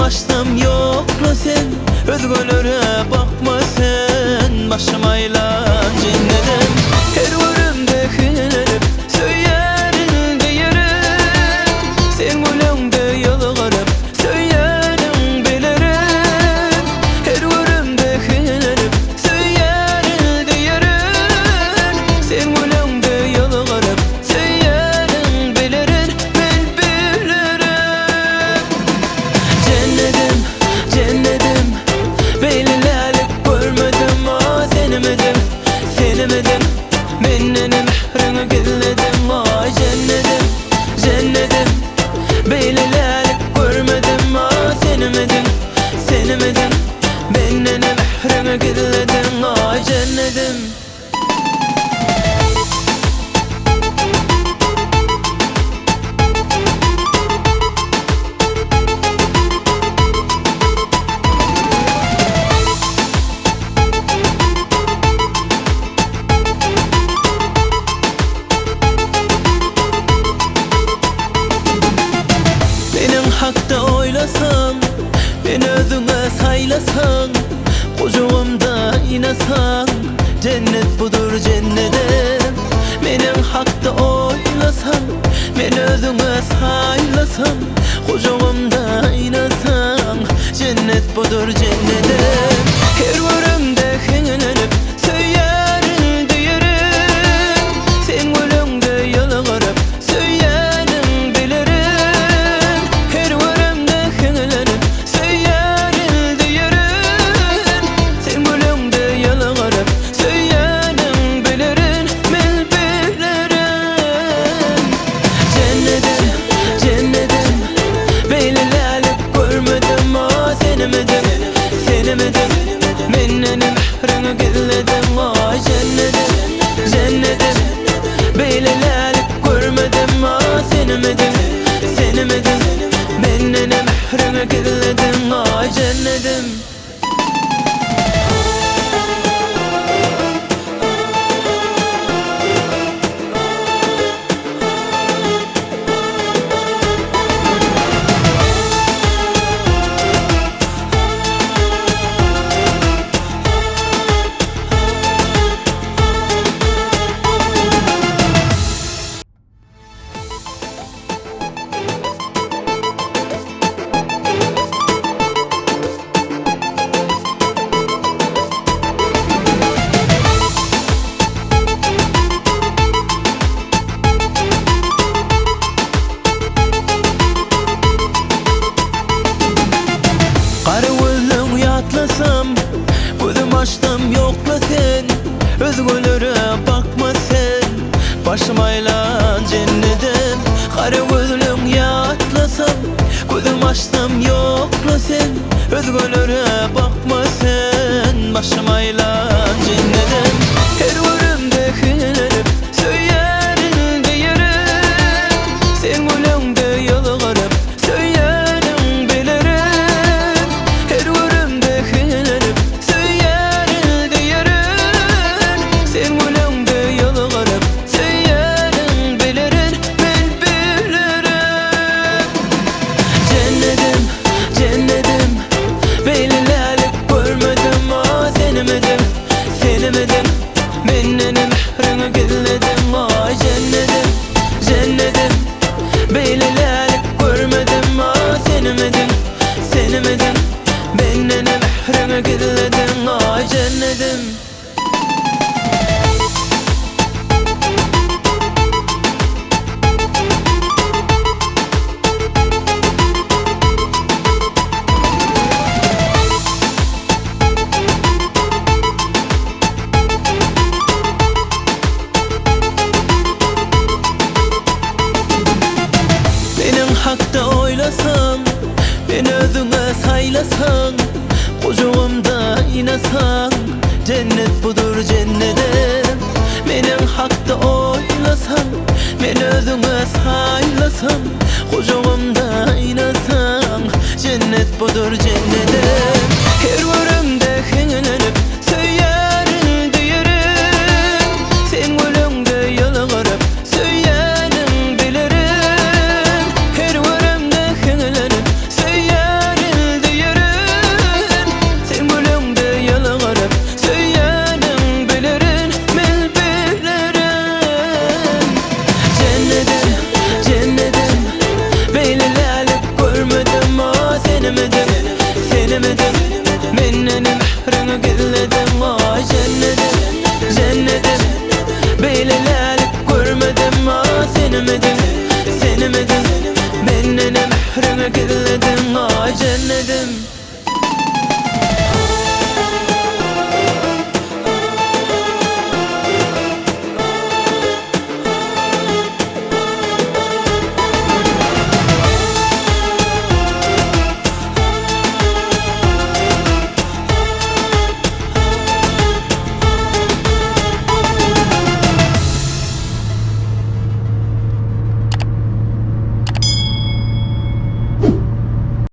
açsam yokla sen, özgölere bakma sen. Başım aylan cennetim, her varımda hünerim, söylerim diyerim. Sen gülümde yalvarıp, söylerim bilirim. Her varımda hünerim, söylerim diyerim. Sen gülümde yalvarıp, söylerim bilirim. Ben bilirim. Cennetim, cennetim, belirlik görmedim. O senemedim, senemedim. Menden mehrine gizledim. O cennetim, cennetim, belirlik görmedim. O senemedim, senemedim. Menden mehrine gizledim. O cennetim. Hakta oylasam, ben özüne saylasam, kucağımda inasan, cennet budur cennetim. Benim hakta oylasam, ben özüne saylasam, kucağımda inasan, cennet budur cennetim. Her varımda hünelenip, söylerim diyerim. Sen gülümde yalvarıp, söylerim bilirim. Her varımda hünelenip, söylerim diyerim. Sen gülümde yalvarıp, söylerim bilirim. Ben bilirim. Cennetim, cennetim, belirlik görmedim. O senemedim, senemedim. Menden mehrine gizledim. O cennetim, cennetim, belirlik görmedim. O senemedim, senemedim. Menden mehrine gizledim. O cennetim. Gözüm açtım yokla sen, özgölere bakma sen. Başım aylan cennetim, kara gözlüm yatlasam. Gözüm açtım yokla sen, özgölere bakma sen. Başım aylan cennetim, her varımda hünelenip, söylerim diyerim. Sen gülümde yalvarıp, söylerim bilirim. Her varımda hünelenip, söylerim diyerim. Sen gülümde yalvarıp, söylerim bilirim. Ben bilirim. Cennetim, cennetim, belirlik görmedim. O senemedim, senemedim. Menden mehrine gizledim. O cennetim, cennetim, belirlik görmedim. O senemedim, senemedim. Menden mehrine gizledim. O cennetim. Hakta oylasam, ben özüne saylasam, kucağımda inasan, cennet budur cennetim. Benim hakta oylasam, ben özüne saylasam, kucağımda inasan, cennet budur cennetim. Her varımda hünelenip, söylerim diyerim. Sen gülümde yalvarıp, söylerim bilirim. Her varımda hünelenip, söylerim gelemedin. Mennene mührüne kirledin ay cennetim.